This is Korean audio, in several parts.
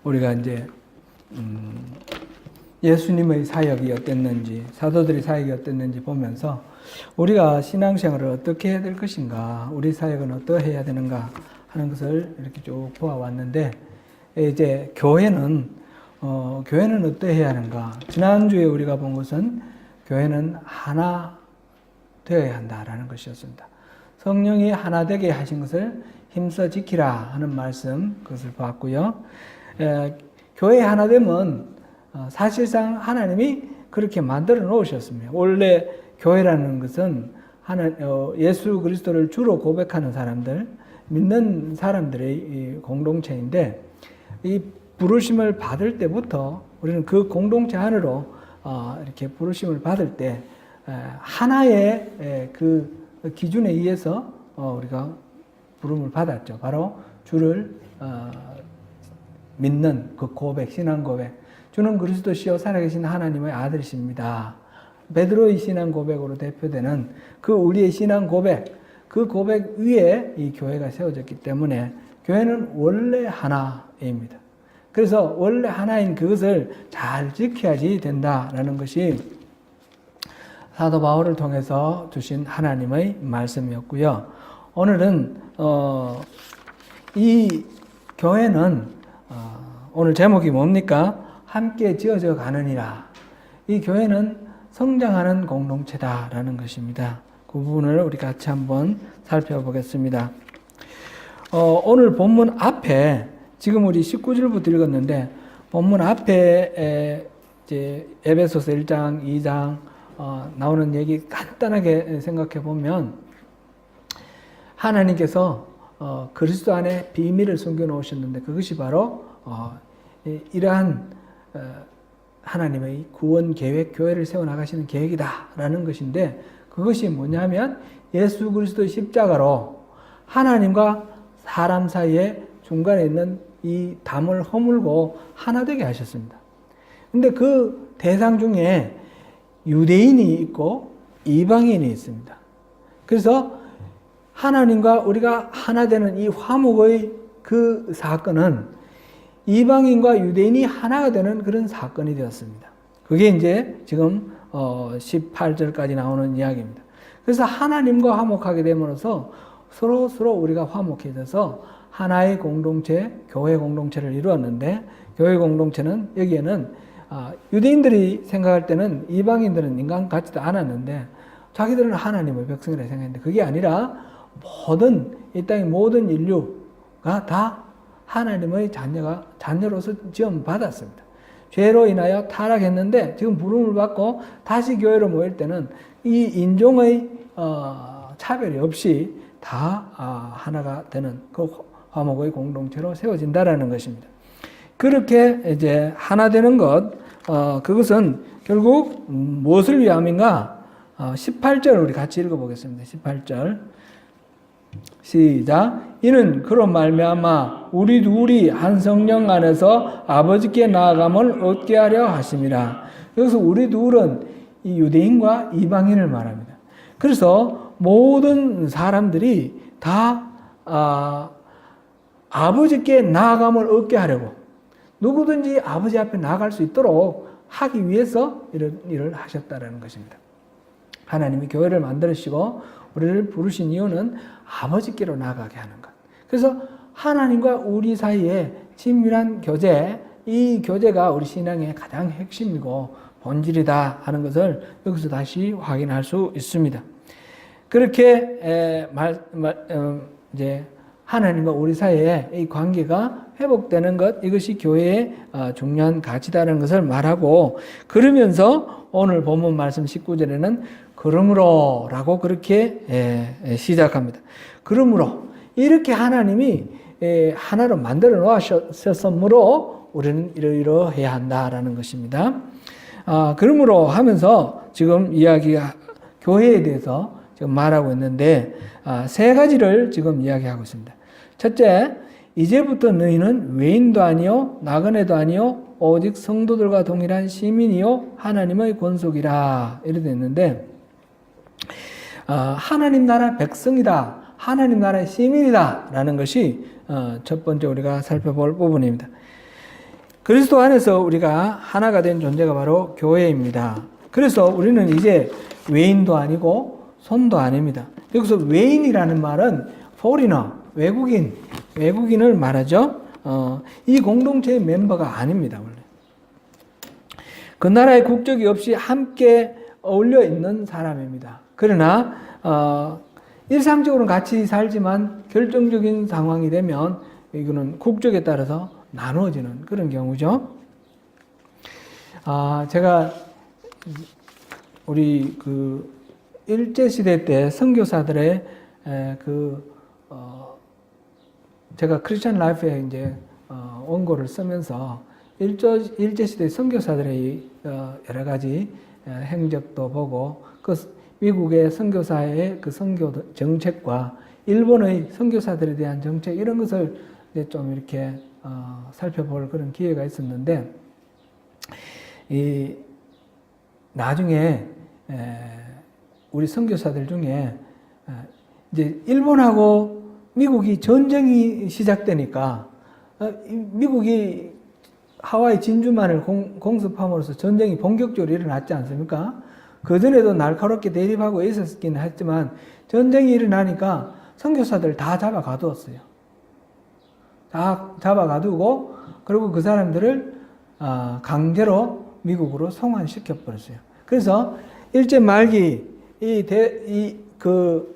우리가 이제 예수님의 사역이 어땠는지, 사도들의 사역이 어땠는지 보면서 우리가 신앙생활을 어떻게 해야 될 것인가, 우리 사역은 어떻게 해야 되는가 하는 것을 이렇게 쭉 보아왔는데, 이제 교회는 어떻게 해야 하는가. 지난주에 우리가 본 것은 교회는 하나 되어야 한다라는 것이었습니다. 성령이 하나 되게 하신 것을 힘써 지키라 하는 말씀, 그것을 봤고요. 교회 하나 되면 사실상 하나님이 그렇게 만들어 놓으셨습니다. 원래 교회라는 것은 예수 그리스도를 주로 고백하는 사람들, 믿는 사람들의 공동체인데, 이 부르심을 받을 때부터 우리는 그 공동체 안으로 이렇게 부르심을 받을 때 하나의 그 기준에 의해서 우리가 부름을 받았죠. 바로 주를 믿는 그 고백, 신앙 고백. 주는 그리스도시요 살아계신 하나님의 아들이십니다. 베드로의 신앙 고백으로 대표되는 그 우리의 신앙 고백, 그 고백 위에 이 교회가 세워졌기 때문에 교회는 원래 하나입니다. 그래서 원래 하나인 그것을 잘 지켜야지 된다라는 것이 사도 바울을 통해서 주신 하나님의 말씀이었고요. 오늘은 이 교회는 오늘 제목이 뭡니까? 함께 지어져 가느니라. 이 교회는 성장하는 공동체다라는 것입니다. 그 부분을 우리 같이 한번 살펴보겠습니다. 오늘 본문 앞에 지금 우리 19절부터 읽었는데, 본문 앞에 이제 에베소서 1장, 2장 나오는 얘기 간단하게 생각해 보면, 하나님께서 그리스도 안에 비밀을 숨겨 놓으셨는데, 그것이 바로 이러한 하나님의 구원 계획, 교회를 세워나가시는 계획이다라는 것인데, 그것이 뭐냐면 예수 그리스도의 십자가로 하나님과 사람 사이에 중간에 있는 이 담을 허물고 하나 되게 하셨습니다. 근데 그 대상 중에 유대인이 있고 이방인이 있습니다. 그래서 하나님과 우리가 하나 되는 이 화목의 그 사건은 이방인과 유대인이 하나가 되는 그런 사건이 되었습니다. 그게 이제 지금 18절까지 나오는 이야기입니다. 그래서 하나님과 화목하게 됨으로써 서로 우리가 화목해져서 하나의 공동체, 교회 공동체를 이루었는데, 교회 공동체는 여기에는 유대인들이 생각할 때는 이방인들은 인간 같지도 않았는데 자기들은 하나님의 백성이라 생각했는데, 그게 아니라 이 땅의 모든 인류가 다 하나님의 자녀로서 지음 받았습니다. 죄로 인하여 타락했는데 지금 부름을 받고 다시 교회로 모일 때는 이 인종의 차별이 없이 다 하나가 되는 그 화목의 공동체로 세워진다라는 것입니다. 그렇게 이제 하나 되는 것, 그것은 결국 무엇을 위함인가? 18절 우리 같이 읽어보겠습니다. 18절 시작. 이는 그로 말미암아 우리 둘이 한 성령 안에서 아버지께 나아감을 얻게 하려 하심이라. 여기서 우리 둘은 이 유대인과 이방인을 말합니다. 그래서 모든 사람들이 다 아버지께 나아감을 얻게 하려고, 누구든지 아버지 앞에 나아갈 수 있도록 하기 위해서 이런 일을 하셨다는 것입니다. 하나님이 교회를 만드시고 우리를 부르신 이유는 아버지께로 나아가게 하는 것. 그래서 하나님과 우리 사이에 친밀한 교제, 이 교제가 우리 신앙의 가장 핵심이고 본질이다 하는 것을 여기서 다시 확인할 수 있습니다. 그렇게 이제 하나님과 우리 사이에 이 관계가 회복되는 것, 이것이 교회의 중요한 가치다는 것을 말하고, 그러면서 오늘 본문 말씀 19절에는 그러므로 라고 그렇게 시작합니다. 그러므로 이렇게 하나님이 하나로 만들어 놓으셨으므로 우리는 이러이러해야 한다라는 것입니다. 그러므로 하면서 지금 이야기가 교회에 대해서 지금 말하고 있는데, 세 가지를 지금 이야기하고 있습니다. 첫째, 이제부터 너희는 외인도 아니요 나그네도 아니요 오직 성도들과 동일한 시민이요 하나님의 권속이라, 이렇게 됐는데, 하나님 나라 백성이다, 하나님 나라의 시민이다 라는 것이 첫 번째 우리가 살펴볼 부분입니다. 그리스도 안에서 우리가 하나가 된 존재가 바로 교회입니다. 그래서 우리는 이제 외인도 아니고 손도 아닙니다. 여기서 외인이라는 말은 foreigner, 외국인을 말하죠. 이 공동체의 멤버가 아닙니다. 원래. 그 나라의 국적이 없이 함께 어울려 있는 사람입니다. 그러나 일상적으로는 같이 살지만 결정적인 상황이 되면 이거는 국적에 따라서 나누어지는 그런 경우죠. 제가 우리 그 일제시대 때 선교사들의 제가 크리스천 라이프에 이제 원고를 쓰면서 일제시대 선교사들의 여러 가지 행적도 보고 그 미국의 선교사의 그 선교 정책과 일본의 선교사들에 대한 정책 이런 것을 이제 좀 이렇게 살펴볼 그런 기회가 있었는데 나중에 우리 선교사들 중에 이제 일본하고 미국이 전쟁이 시작되니까 미국이 하와이 진주만을 공습함으로써 전쟁이 본격적으로 일어났지 않습니까? 그전에도 날카롭게 대립하고 있었긴 했지만 전쟁이 일어나니까 선교사들 다 잡아가두었어요. 다 잡아가두고 그리고 그 사람들을 강제로 미국으로 송환시켜 버렸어요. 그래서 일제 말기 2차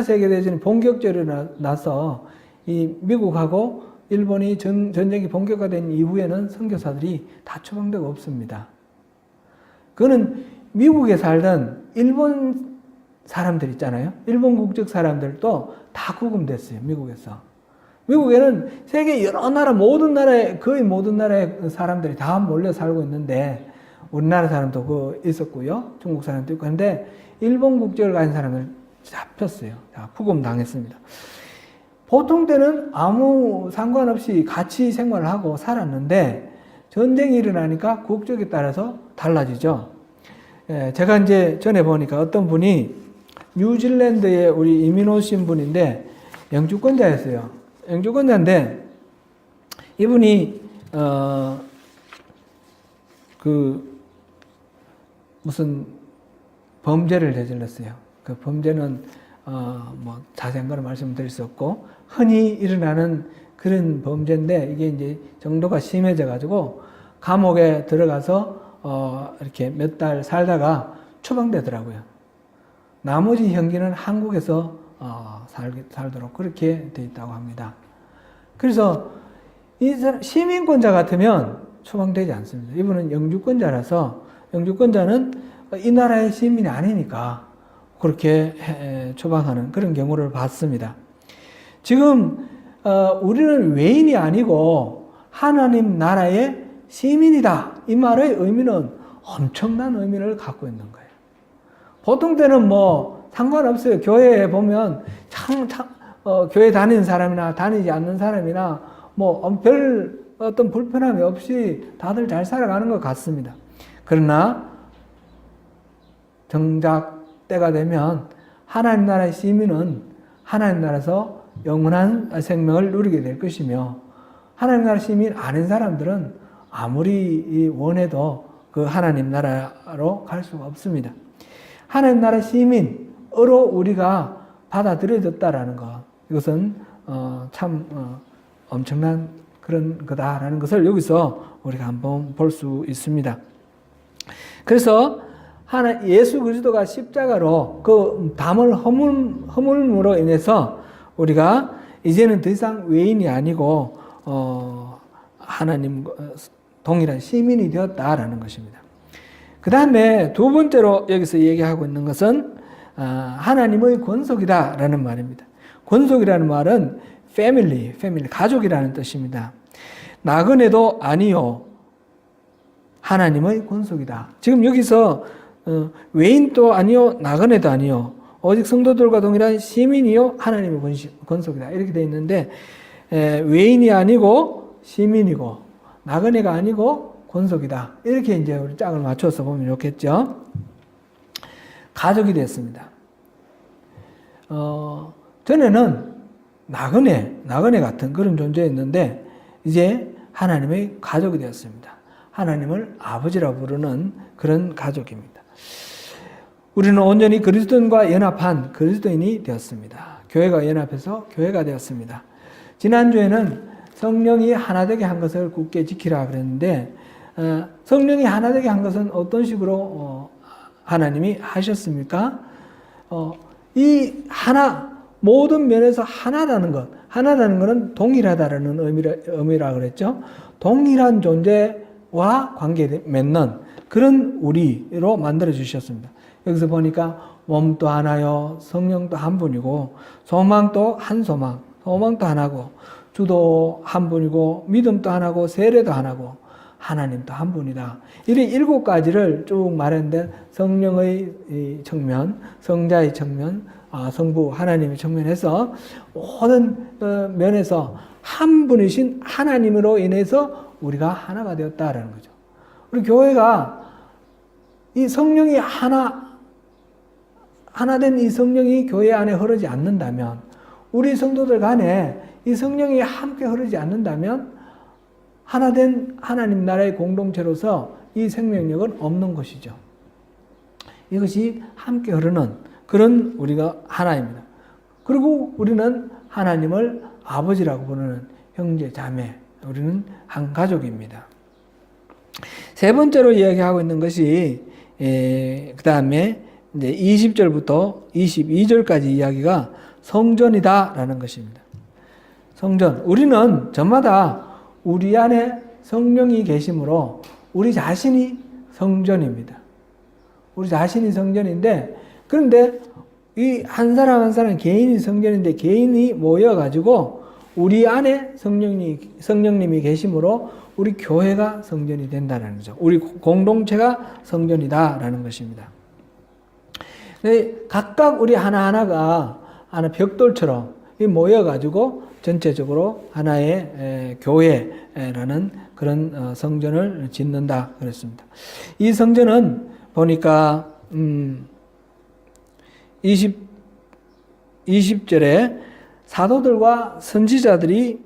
세계대전이 본격적으로 나서 이 미국하고 일본이 전쟁이 본격화된 이후에는 선교사들이 다 처방되고 없습니다. 그거는 미국에 살던 일본 사람들 있잖아요. 일본 국적 사람들도 다 구금됐어요. 미국에서. 미국에는 세계 여러 나라 거의 모든 나라의 사람들이 다 몰려 살고 있는데 우리나라 사람도 있었고요. 중국 사람도 있고 한데 일본 국적을 가진 사람을 잡혔어요. 다 구금당했습니다. 보통 때는 아무 상관없이 같이 생활을 하고 살았는데 전쟁이 일어나니까 국적에 따라서 달라지죠. 제가 이제 전에 보니까 어떤 분이 뉴질랜드에 우리 이민 오신 분인데 영주권자였어요. 영주권자인데 이분이 무슨 범죄를 저질렀어요. 그 범죄는 뭐 자세한 걸 말씀드릴 수 없고 흔히 일어나는 그런 범죄인데 이게 이제 정도가 심해져 가지고 감옥에 들어가서 이렇게 몇 달 살다가 추방되더라고요. 나머지 형기는 한국에서 살도록 그렇게 돼 있다고 합니다. 그래서 이 사람 시민권자 같으면 추방되지 않습니다. 이분은 영주권자라서 영주권자는 이 나라의 시민이 아니니까 그렇게 추방하는 그런 경우를 봤습니다. 지금 우리는 외인이 아니고 하나님 나라의 시민이다. 이 말의 의미는 엄청난 의미를 갖고 있는 거예요. 보통 때는 뭐 상관없어요. 교회에 보면 교회 다니는 사람이나 다니지 않는 사람이나 뭐 별 어떤 불편함이 없이 다들 잘 살아가는 것 같습니다. 그러나 정작 때가 되면 하나님 나라의 시민은 하나님 나라에서 영원한 생명을 누리게 될 것이며 하나님 나라 시민 아닌 사람들은 아무리 원해도 그 하나님 나라로 갈 수가 없습니다. 하나님 나라 시민으로 우리가 받아들여졌다라는 것, 이것은 참 엄청난 그런 거다라는 것을 여기서 우리가 한번 볼 수 있습니다. 그래서 예수 그리스도가 십자가로 그 담을 허물므로 인해서 우리가 이제는 더 이상 외인이 아니고 하나님 동일한 시민이 되었다라는 것입니다. 그 다음에 두 번째로 여기서 얘기하고 있는 것은 하나님의 권속이다라는 말입니다. 권속이라는 말은 패밀리, 가족이라는 뜻입니다. 나그네도 아니요 하나님의 권속이다. 지금 여기서 외인도 아니요 나그네도 아니요 오직 성도들과 동일한 시민이요 하나님의 권속이다. 이렇게 되어 있는데 외인이 아니고 시민이고 나그네가 아니고 권속이다. 이렇게 이제 우리 짝을 맞춰서 보면 좋겠죠. 가족이 됐습니다. 전에는 나그네 같은 그런 존재였는데 이제 하나님의 가족이 되었습니다. 하나님을 아버지라고 부르는 그런 가족입니다. 우리는 온전히 그리스도인과 연합한 그리스도인이 되었습니다. 교회가 연합해서 교회가 되었습니다. 지난주에는 성령이 하나되게 한 것을 굳게 지키라 그랬는데 성령이 하나되게 한 것은 어떤 식으로 하나님이 하셨습니까? 이 하나, 모든 면에서 하나라는 것, 하나라는 것은 동일하다라는 의미라 그랬죠. 동일한 존재와 관계 맺는 그런 우리로 만들어 주셨습니다. 여기서 보니까 몸도 하나요, 성령도 한 분이고, 소망도 한 소망, 소망도 하나고, 주도 한 분이고, 믿음도 하나고, 세례도 하나고, 하나님도 한 분이다. 이렇게 7가지를 쭉 말했는데 성령의 측면, 성자의 측면, 성부 하나님의 측면에서 모든 면에서 한 분이신 하나님으로 인해서 우리가 하나가 되었다라는 거죠. 우리 교회가 이 성령이 하나된 이 성령이 교회 안에 흐르지 않는다면, 우리 성도들 간에 이 성령이 함께 흐르지 않는다면 하나된 하나님 나라의 공동체로서 이 생명력은 없는 것이죠. 이것이 함께 흐르는 그런 우리가 하나입니다. 그리고 우리는 하나님을 아버지라고 부르는 형제, 자매, 우리는 한 가족입니다. 세 번째로 이야기하고 있는 것이 그 다음에 이제 20절부터 22절까지 이야기가 성전이다라는 것입니다. 성전. 우리는 저마다 우리 안에 성령이 계심으로 우리 자신이 성전입니다. 우리 자신이 성전인데, 그런데 이 한 사람 한 사람 개인이 성전인데, 개인이 모여가지고 우리 안에 성령님이 계심으로 우리 교회가 성전이 된다는 거죠. 우리 공동체가 성전이다라는 것입니다. 각각 우리 하나하나가 하나 벽돌처럼 모여가지고 전체적으로 하나의 교회라는 그런 성전을 짓는다 그랬습니다. 이 성전은 보니까 20절에 사도들과 선지자들의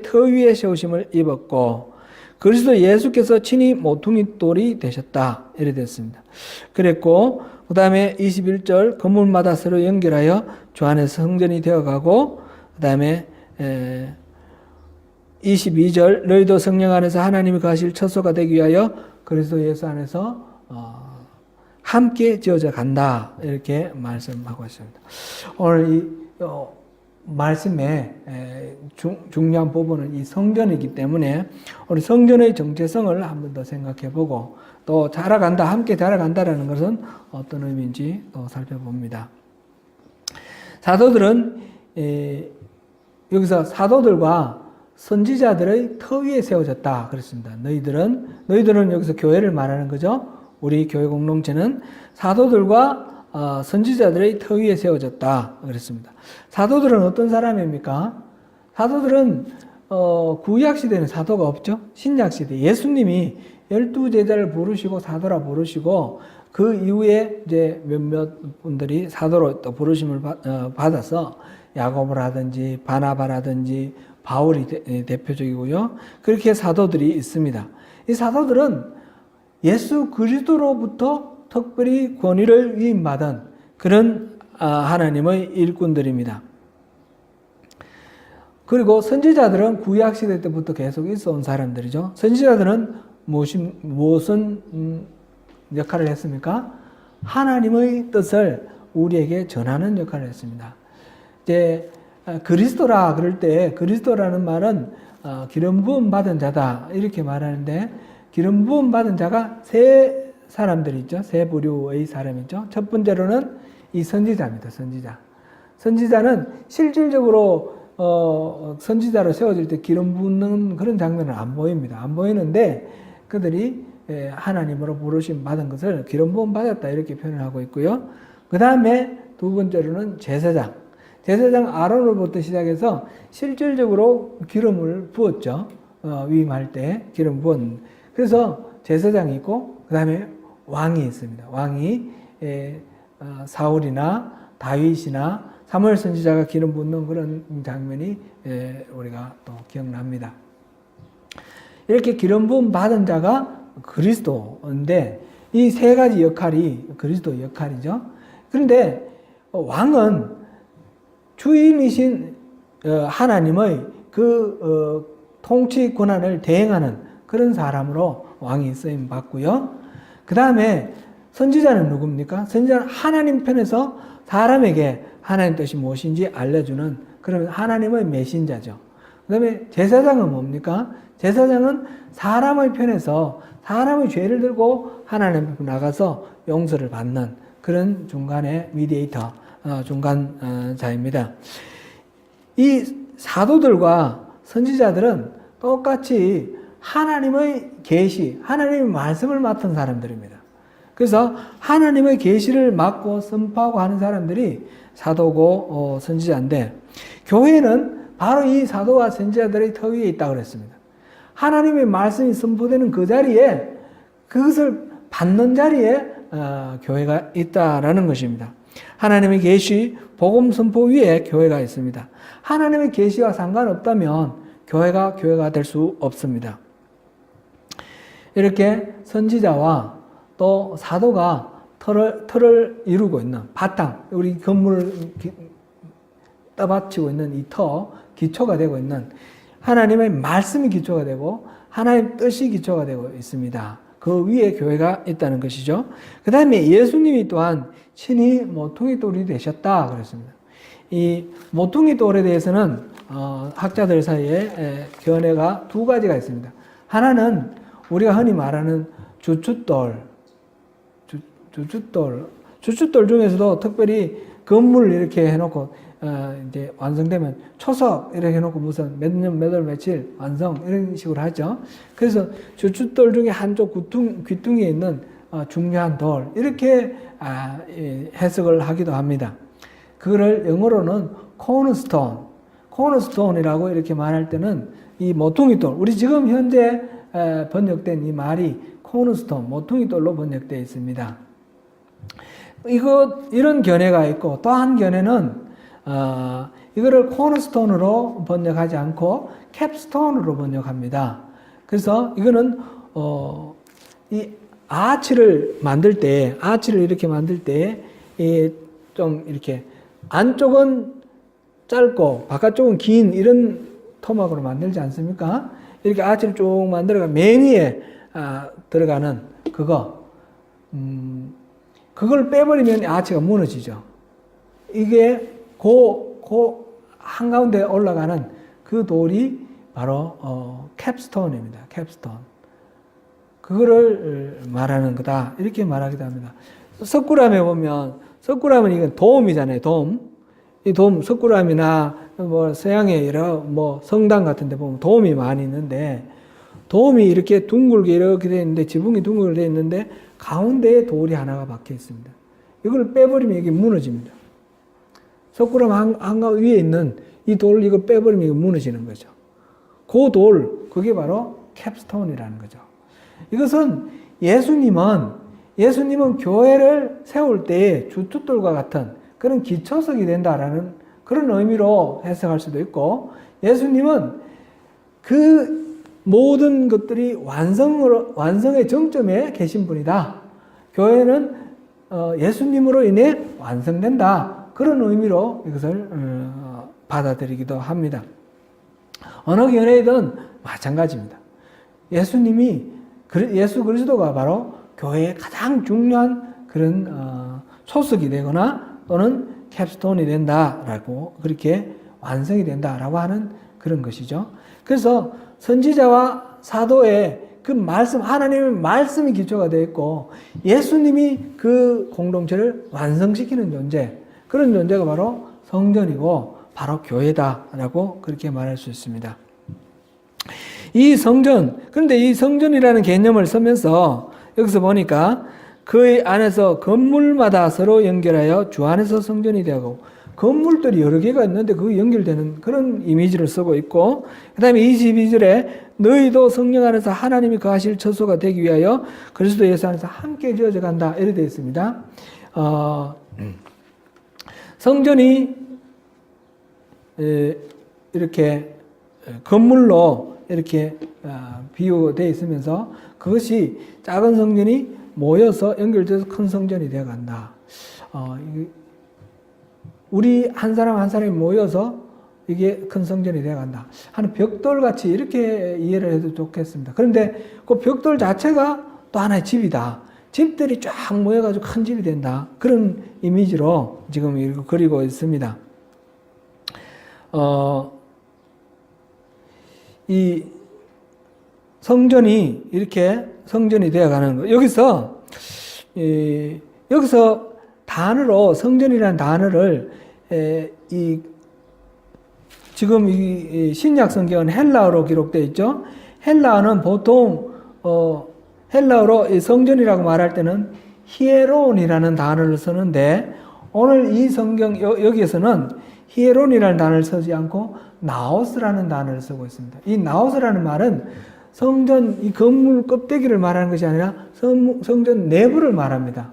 터 위에 세우심을 입었고 그리스도 예수께서 친히 모퉁이 돌이 되셨다 이래 됐습니다. 그랬고 그 다음에 21절 건물마다 서로 연결하여 주 안에서 성전이 되어가고, 그 다음에 22절 너희도 성령 안에서 하나님이 거하실 처소가 되기 위하여 그리스도 예수 안에서 함께 지어져 간다 이렇게 말씀하고 있습니다. 오늘 이 말씀의 중요한 부분은 이 성전이기 때문에 우리 성전의 정체성을 한 번 더 생각해 보고 또 자라간다, 함께 자라간다라는 것은 어떤 의미인지 또 살펴봅니다. 사도들은 여기서 사도들과 선지자들의 터 위에 세워졌다 그랬습니다. 너희들은 여기서 교회를 말하는 거죠. 우리 교회 공동체는 사도들과 선지자들의 터 위에 세워졌다 그랬습니다. 사도들은 어떤 사람입니까? 사도들은 구약 시대는 사도가 없죠. 신약 시대 예수님이 12제자를 부르시고 사도라 부르시고 그 이후에 이제 몇몇 분들이 사도로 또 부르심을 받아서 야고보를 하든지 바나바라든지 바울이 대표적이고요. 그렇게 사도들이 있습니다. 이 사도들은 예수 그리스도로부터 특별히 권위를 위임받은 그런 하나님의 일꾼들입니다. 그리고 선지자들은 구약시대 때부터 계속 있어 온 사람들이죠. 선지자들은 무슨 역할을 했습니까? 하나님의 뜻을 우리에게 전하는 역할을 했습니다. 이제 그리스도라 그럴 때 그리스도라는 말은 기름 부음 받은 자다 이렇게 말하는데, 기름 부음 받은 자가 세 사람들이 있죠. 세 부류의 사람이죠. 첫 번째로는 이 선지자입니다. 선지자는 실질적으로 선지자로 세워질 때 기름 붓는 그런 장면은 안 보입니다. 안 보이는데 그들이 하나님으로 부르심 받은 것을 기름 부음 받았다 이렇게 표현을 하고 있고요. 그 다음에 두 번째로는 제사장 아론으로부터 시작해서 실질적으로 기름을 부었죠. 위임할 때 기름 부은. 그래서 제사장이 있고 그 다음에 왕이 있습니다. 왕이 사울이나 다윗이나 사무엘 선지자가 기름 붓는 그런 장면이 우리가 또 기억납니다. 이렇게 기름 부음 받은 자가 그리스도인데 이 세 가지 역할이 그리스도 역할이죠. 그런데 왕은 주인이신 하나님의 그 통치 권한을 대행하는 그런 사람으로 왕이 쓰임 받고요. 그 다음에 선지자는 누굽니까? 선지자는 하나님 편에서 사람에게 하나님 뜻이 무엇인지 알려주는 그런 하나님의 메신저죠. 그 다음에 제사장은 뭡니까? 제사장은 사람의 편에서 사람의 죄를 들고 하나님 앞에 나가서 용서를 받는 그런 중간의 미디에이터, 중간자입니다. 이 사도들과 선지자들은 똑같이 하나님의 계시, 하나님의 말씀을 맡은 사람들입니다. 그래서 하나님의 계시를 맡고 선포하고 하는 사람들이 사도고 선지자인데 교회는 바로 이 사도와 선지자들의 터 위에 있다고 그랬습니다. 하나님의 말씀이 선포되는 그 자리에 그것을 받는 자리에 교회가 있다라는 것입니다. 하나님의 계시, 복음 선포 위에 교회가 있습니다. 하나님의 계시와 상관없다면 교회가 될 수 없습니다. 이렇게 선지자와 또 사도가 터를 이루고 있는 바탕, 우리 건물을 떠받치고 있는 이 터, 기초가 되고 있는 하나님의 말씀이 기초가 되고 하나님의 뜻이 기초가 되고 있습니다. 그 위에 교회가 있다는 것이죠. 그 다음에 예수님이 또한 친히 모퉁이 돌이 되셨다 그랬습니다. 이 모퉁이 돌에 대해서는 학자들 사이에 견해가 두 가지가 있습니다. 하나는 우리가 흔히 말하는 주춧돌 중에서도 특별히 건물 이렇게 해놓고 이제 완성되면 초석 이렇게 해놓고 무슨 몇 년, 몇 월, 며칠 완성 이런 식으로 하죠. 그래서 주춧돌 중에 한쪽 귀퉁이에 있는 중요한 돌 이렇게 해석을 하기도 합니다. 그거를 영어로는 코너스톤이라고 이렇게 말할 때는 이 모퉁이 돌, 우리 지금 현재 번역된 이 말이 코너스톤, 모퉁이 돌로 번역되어 있습니다. 이런 견해가 있고 또 한 견해는 이거를 코너스톤으로 번역하지 않고 캡스톤으로 번역합니다. 그래서 이거는 이 아치를 이렇게 만들 때 좀 이렇게 안쪽은 짧고 바깥쪽은 긴 이런 토막으로 만들지 않습니까? 이렇게 아치를 쭉 만들어가 맨 위에 들어가는 그걸 빼버리면 아치가 무너지죠. 이게 한가운데 올라가는 그 돌이 바로 캡스톤입니다. 캡스톤. 그거를 말하는 거다. 이렇게 말하기도 합니다. 석굴암에 보면 석굴암은 이건 돔이잖아요. 이 돔, 석굴암이나 뭐 서양의 여러 성당 같은 데 보면 돔이 많이 있는데 돔이 이렇게 둥글게 이렇게 되어 있는데 지붕이 둥글게 되어 있는데 가운데에 돌이 하나가 박혀 있습니다. 이걸 빼버리면 이게 무너집니다. 석굴암 한가운데 위에 있는 이 돌 이거 빼버리면 이거 무너지는 거죠. 그 돌, 그게 바로 캡스톤이라는 거죠. 이것은 예수님은 교회를 세울 때 주춧돌과 같은 그런 기초석이 된다라는 그런 의미로 해석할 수도 있고, 예수님은 그 모든 것들이 완성의 정점에 계신 분이다. 교회는 예수님으로 인해 완성된다. 그런 의미로 이것을 받아들이기도 합니다. 어느 견해이든 마찬가지입니다. 예수 그리스도가 바로 교회의 가장 중요한 그런 초석이 되거나 또는 캡스톤이 된다라고, 그렇게 완성이 된다라고 하는 그런 것이죠. 그래서 선지자와 사도의 그 말씀, 하나님의 말씀이 기초가 되어 있고 예수님이 그 공동체를 완성시키는 존재, 그런 존재가 바로 성전이고 바로 교회다라고 그렇게 말할 수 있습니다. 그런데 이 성전이라는 개념을 쓰면서 여기서 보니까 그 안에서 건물마다 서로 연결하여 주 안에서 성전이 되고, 건물들이 여러 개가 있는데 그 연결되는 그런 이미지를 쓰고 있고, 그 다음에 22절에 너희도 성령 안에서 하나님이 거하실 처소가 되기 위하여 그리스도 예수 안에서 함께 지어져 간다, 이렇게 되어 있습니다. 성전이 이렇게 건물로 이렇게 비유되어 있으면서 그것이 작은 성전이 모여서 연결돼서 큰 성전이 되어 간다. 우리 한 사람 한 사람이 모여서 이게 큰 성전이 되어 간다 하는 벽돌 같이 이렇게 이해를 해도 좋겠습니다. 그런데 그 벽돌 자체가 또 하나의 집이다. 집들이 쫙 모여가지고 큰 집이 된다. 그런 이미지로 지금 이렇게 그리고 있습니다. 이 성전이 이렇게 성전이 되어가는 거. 여기서 단어로 성전이라는 단어를 지금 이 신약 성경은 헬라어로 기록되어 있죠. 헬라어는 보통 헬라어로 이 성전이라고 말할 때는 히에론이라는 단어를 쓰는데 오늘 이 성경 여기에서는 히에론이라는 단어를 쓰지 않고 나오스라는 단어를 쓰고 있습니다. 이 나오스라는 말은 성전 이 건물 껍데기를 말하는 것이 아니라 성전 내부를 말합니다.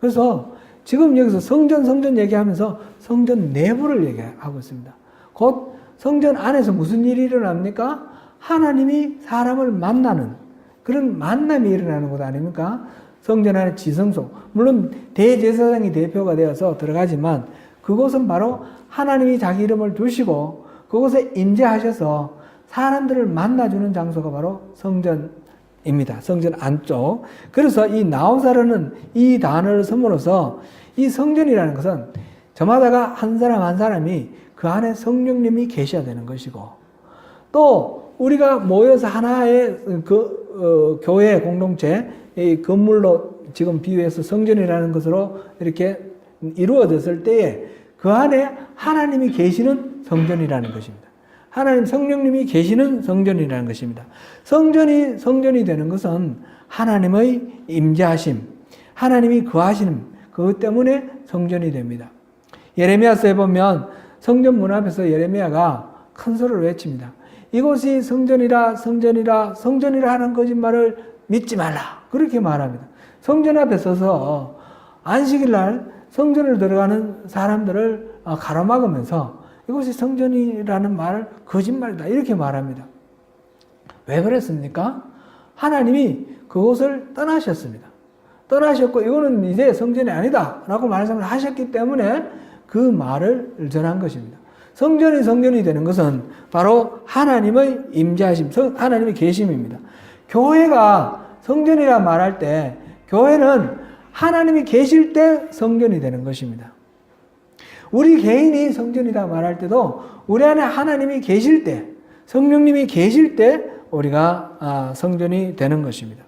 그래서 지금 여기서 성전 얘기하면서 성전 내부를 얘기하고 있습니다. 곧 성전 안에서 무슨 일이 일어납니까? 하나님이 사람을 만나는 그런 만남이 일어나는 것 아닙니까? 성전 안에 지성소, 물론 대제사장이 대표가 되어서 들어가지만 그곳은 바로 하나님이 자기 이름을 두시고 그곳에 임재하셔서 사람들을 만나주는 장소가 바로 성전입니다. 성전 안쪽. 그래서 이 나오사라는 이 단어를 쓰므로써 이 성전이라는 것은 저마다가 한 사람 한 사람이 그 안에 성령님이 계셔야 되는 것이고 또 우리가 모여서 하나의 교회 공동체 이 건물로 지금 비유해서 성전이라는 것으로 이렇게 이루어졌을 때에 그 안에 하나님이 계시는 성전이라는 것입니다. 하나님 성령님이 계시는 성전이라는 것입니다. 성전이 되는 것은 하나님의 임재하심, 하나님이 거하시는 그것 때문에 성전이 됩니다. 예레미야서에 보면 성전 문 앞에서 예레미야가 큰 소리를 외칩니다. 이곳이 성전이라 성전이라 성전이라 하는 거짓말을 믿지 말라. 그렇게 말합니다. 성전 앞에 서서 안식일 날 성전을 들어가는 사람들을 가로막으면서 이것이 성전이라는 말을 거짓말이다. 이렇게 말합니다. 왜 그랬습니까? 하나님이 그곳을 떠나셨습니다. 떠나셨고 이거는 이제 성전이 아니다 라고 말씀을 하셨기 때문에 그 말을 전한 것입니다. 성전이 되는 것은 바로 하나님의 임재하심, 하나님의 계심입니다. 교회가 성전이라 말할 때 교회는 하나님이 계실 때 성전이 되는 것입니다. 우리 개인이 성전이다 말할 때도 우리 안에 하나님이 계실 때, 성령님이 계실 때 우리가 성전이 되는 것입니다.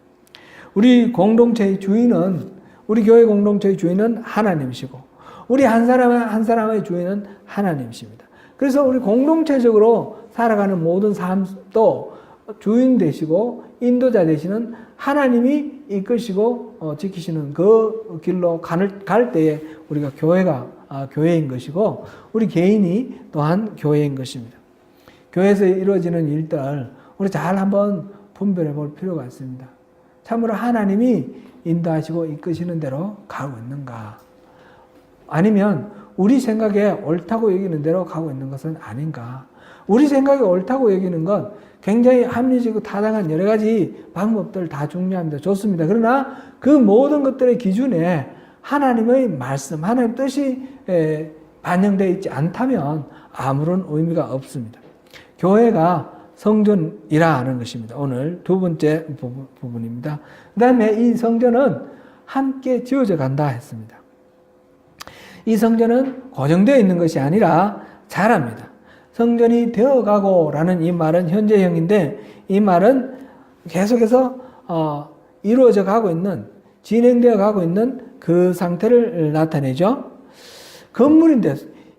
우리 공동체의 주인은, 우리 교회 공동체의 주인은 하나님이시고 우리 한 사람의 주인은 하나님이십니다. 그래서 우리 공동체적으로 살아가는 모든 삶도 주인 되시고 인도자 되시는 하나님이 이끄시고 지키시는 그 길로 갈 때에 우리가 교회인 것이고 우리 개인이 또한 교회인 것입니다. 교회에서 이루어지는 일들 우리 잘 한번 분별해 볼 필요가 있습니다. 참으로 하나님이 인도하시고 이끄시는 대로 가고 있는가? 아니면 우리 생각에 옳다고 여기는 대로 가고 있는 것은 아닌가? 우리 생각에 옳다고 여기는 건 굉장히 합리적이고 타당한 여러 가지 방법들 다 중요합니다. 좋습니다. 그러나 그 모든 것들의 기준에 하나님의 말씀, 하나님의 뜻이 반영되어 있지 않다면 아무런 의미가 없습니다. 교회가 성전이라 하는 것입니다. 오늘 두 번째 부분입니다. 그 다음에 이 성전은 함께 지어져 간다 했습니다. 이 성전은 고정되어 있는 것이 아니라 자랍니다. 성전이 되어가고 라는 이 말은 현재형인데 이 말은 계속해서 이루어져 가고 있는, 진행되어 가고 있는 그 상태를 나타내죠. 건물인데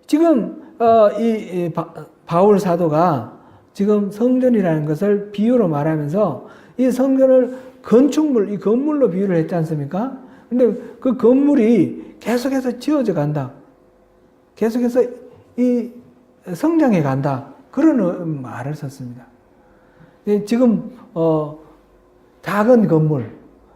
지금 이 바울 사도가 지금 성전이라는 것을 비유로 말하면서 이 성전을 건축물, 이 건물로 비유를 했지 않습니까? 근데 그 건물이 계속해서 지어져 간다. 계속해서 이 성장해 간다. 그런 말을 썼습니다. 지금 작은 건물,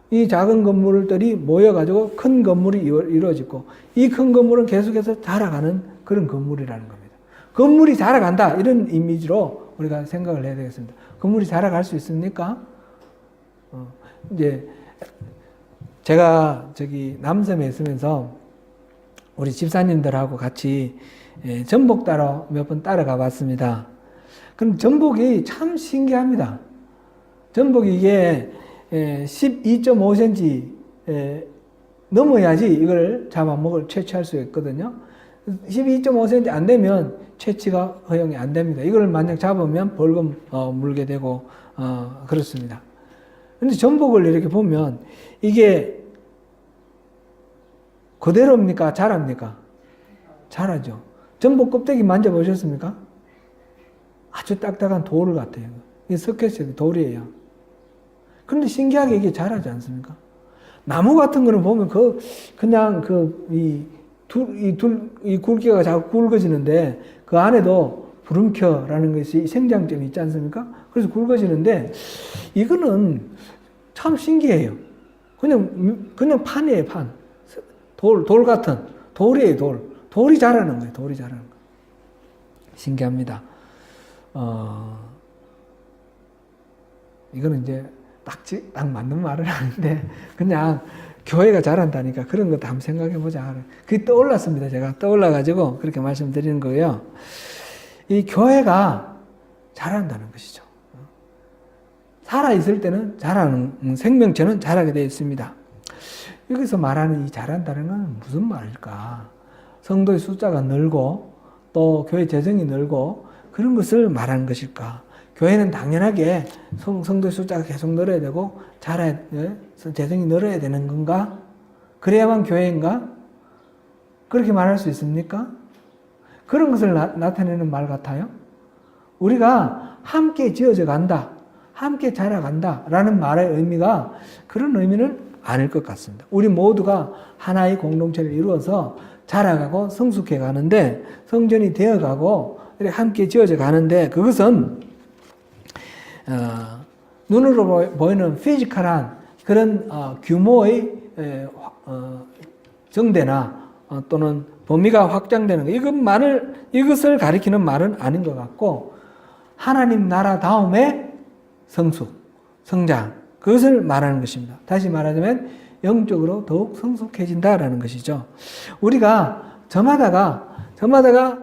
이 작은 건물들이 모여가지고 큰 건물이 이루어지고 이 큰 건물은 계속해서 자라가는 그런 건물이라는 겁니다. 건물이 자라간다 이런 이미지로 우리가 생각을 해야 되겠습니다. 건물이 자라갈 수 있습니까? 이제 제가 저기 남섬에 있으면서 우리 집사님들하고 같이 전복 따러 몇 번 따라가 봤습니다. 그럼 전복이 참 신기합니다. 전복이 이게 12.5cm 넘어야지 이걸 잡아먹을 채취할 수 있거든요. 12.5cm 안 되면 채취가 허용이 안 됩니다. 이걸 만약 잡으면 벌금 물게 되고 그렇습니다. 근데 전복을 이렇게 보면 이게 그대로입니까? 자랍니까? 자라죠. 전복 껍데기 만져보셨습니까? 아주 딱딱한 돌 같아요. 이게 석회색 돌이에요. 그런데 신기하게 이게 자라지 않습니까? 나무 같은 거는 보면 그냥 이 굵기가 자꾸 굵어지는데 그 안에도 부름켜라는 것이 생장점이 있지 않습니까? 그래서 굵어지는데 이거는 참 신기해요. 그냥 판이에요, 판. 돌 같은 돌이에요, 돌. 돌이 자라는 거예요, 돌이 자라는 거. 신기합니다. 이거는 이제 딱 맞는 말은 아닌데 그냥 교회가 자란다니까 그런 것도 한번 생각해 보자. 그게 떠올랐습니다. 제가 떠올라가지고 그렇게 말씀드리는 거예요. 이 교회가 자란다는 것이죠. 살아있을 때는 자라는, 생명체는 자라게 되어 있습니다. 여기서 말하는 이 자란다는 건 무슨 말일까? 성도의 숫자가 늘고 또 교회 재정이 늘고 그런 것을 말하는 것일까? 교회는 당연하게 성도의 숫자가 계속 늘어야 되고 재정이 늘어야 되는 건가? 그래야만 교회인가? 그렇게 말할 수 있습니까? 그런 것을 나타내는 말 같아요. 우리가 함께 지어져 간다, 함께 자라간다 라는 말의 의미가 그런 의미는 아닐 것 같습니다. 우리 모두가 하나의 공동체를 이루어서 자라가고 성숙해 가는데, 성전이 되어가고 함께 지어져 가는데, 그것은 눈으로 보이는 피지컬한 그런 규모의 정대나 또는 범위가 확장되는 것, 이것을 가리키는 말은 아닌 것 같고, 하나님 나라 다음에 성숙, 성장, 그것을 말하는 것입니다. 다시 말하자면 영적으로 더욱 성숙해진다라는 것이죠. 우리가 저마다가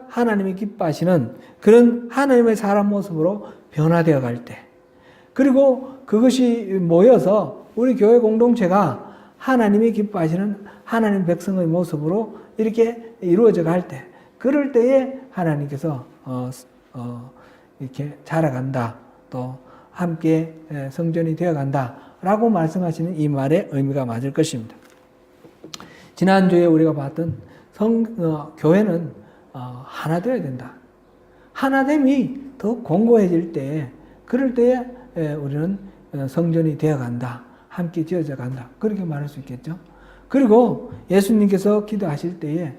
하나님이 기뻐하시는 그런 하나님의 사람 모습으로 변화되어 갈 때, 그리고 그것이 모여서 우리 교회 공동체가 하나님이 기뻐하시는 하나님 백성의 모습으로 이렇게 이루어져 갈 때, 그럴 때에 하나님께서 이렇게 자라간다, 또 함께 성전이 되어간다 라고 말씀하시는 이 말의 의미가 맞을 것입니다. 지난주에 우리가 봤던 교회는 하나 되어야 된다. 하나됨이 더 공고해질 때, 그럴 때에 우리는 성전이 되어간다, 함께 지어져 간다, 그렇게 말할 수 있겠죠. 그리고 예수님께서 기도하실 때에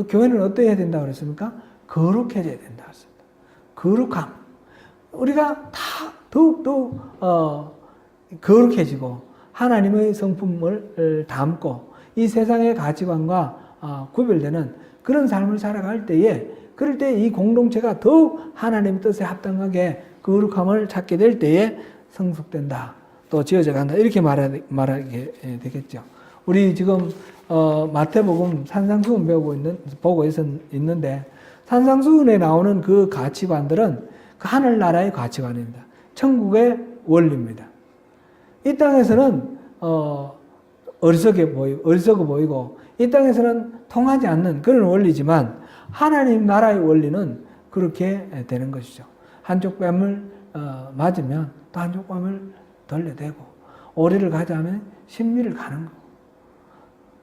교회는 어떠해야 된다고 그랬습니까? 거룩해져야 된다고 했습니다. 거룩함. 우리가 다 더욱더 거룩해지고 하나님의 성품을 담고 이 세상의 가치관과 구별되는 그런 삶을 살아갈 때에, 그럴 때 이 공동체가 더욱 하나님의 뜻에 합당하게 거룩함을 찾게 될 때에 성숙된다, 또 지어져 간다, 이렇게 말하게 되겠죠. 우리 지금 마태복음 산상수훈 보고 있는데, 산상수훈에 나오는 그 가치관들은 그 하늘나라의 가치관입니다. 천국의 원리입니다. 이 땅에서는 어리석어 보이고 이 땅에서는 통하지 않는 그런 원리지만, 하나님 나라의 원리는 그렇게 되는 것이죠. 한쪽 뺨을 맞으면 또 한쪽 뺨을 돌려대고, 오리를 가자면 십리를 가는 거,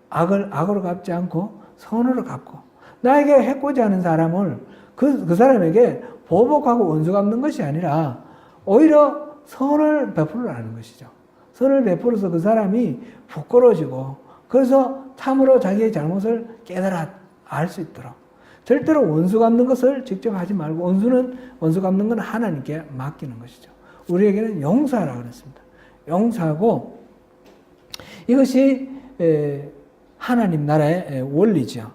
악으로 갚지 않고 선으로 갚고, 나에게 해코지 하는 사람을 그 사람에게 보복하고 원수 갚는 것이 아니라 오히려 선을 베풀으라는 것이죠. 선을 베풀어서 그 사람이 부끄러워지고, 그래서 참으로 자기의 잘못을 깨달아 알 수 있도록. 절대로 원수 갚는 것을 직접 하지 말고, 원수 갚는 건 하나님께 맡기는 것이죠. 우리에게는 용서하라고 그랬습니다. 용서하고, 이것이 하나님 나라의 원리죠.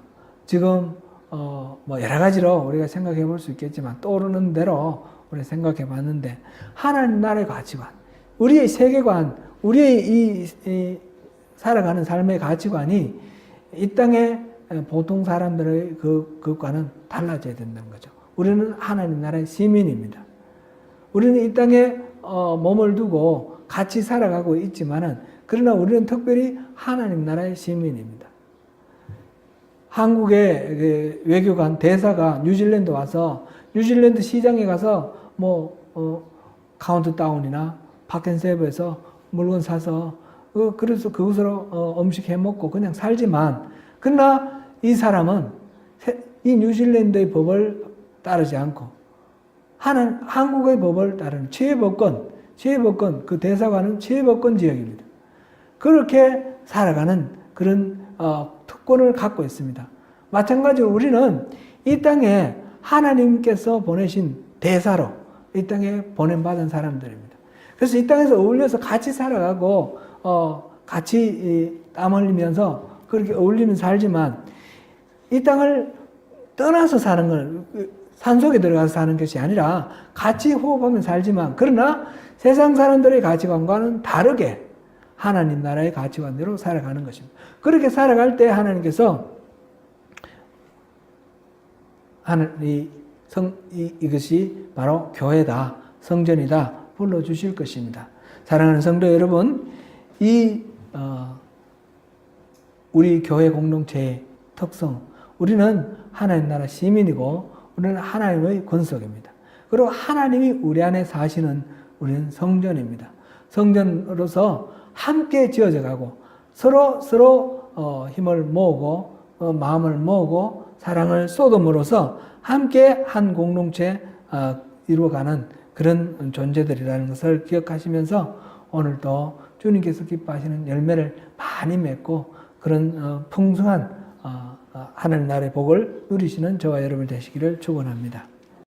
지금 뭐 여러 가지로 우리가 생각해 볼 수 있겠지만, 떠오르는 대로 우리 생각해 봤는데, 하나님 나라의 가치관, 우리의 세계관, 우리의 이 살아가는 삶의 가치관이 이 땅의 보통 사람들의 그것과는 달라져야 된다는 거죠. 우리는 하나님 나라의 시민입니다. 우리는 이 땅에 몸을 두고 같이 살아가고 있지만은, 그러나 우리는 특별히 하나님 나라의 시민입니다. 한국의 그 외교관 대사가 뉴질랜드 와서 뉴질랜드 시장에 가서 카운트다운이나 파켄세브에서 물건 사서 그래서 그것으로 음식 해 먹고 그냥 살지만, 그러나 이 사람은 이 뉴질랜드의 법을 따르지 않고 한국의 법을 따르는 치외법권, 그 대사관은 치외법권 지역입니다. 그렇게 살아가는 그런 특권을 갖고 있습니다. 마찬가지로 우리는 이 땅에 하나님께서 보내신 대사로 이 땅에 보냄받은 사람들입니다. 그래서 이 땅에서 어울려서 같이 살아가고 같이 땀 흘리면서 그렇게 어울리면 살지만, 이 땅을 떠나서 사는 건 산속에 들어가서 사는 것이 아니라 같이 호흡하면 살지만, 그러나 세상 사람들의 가치관과는 다르게 하나님 나라의 가치관대로 살아가는 것입니다. 그렇게 살아갈 때 하나님께서 이것이 바로 교회다, 성전이다 불러주실 것입니다. 사랑하는 성도 여러분, 우리 교회 공동체의 특성, 우리는 하나님 나라 시민이고 우리는 하나님의 권속입니다. 그리고 하나님이 우리 안에 사시는 우리는 성전입니다. 성전으로서 함께 지어져 가고 서로 힘을 모으고 마음을 모으고 사랑을 쏟음으로써 함께 한 공동체 이루어가는 그런 존재들이라는 것을 기억하시면서 오늘도 주님께서 기뻐하시는 열매를 많이 맺고 그런 풍성한 하늘 나라의 복을 누리시는 저와 여러분 되시기를 축원합니다.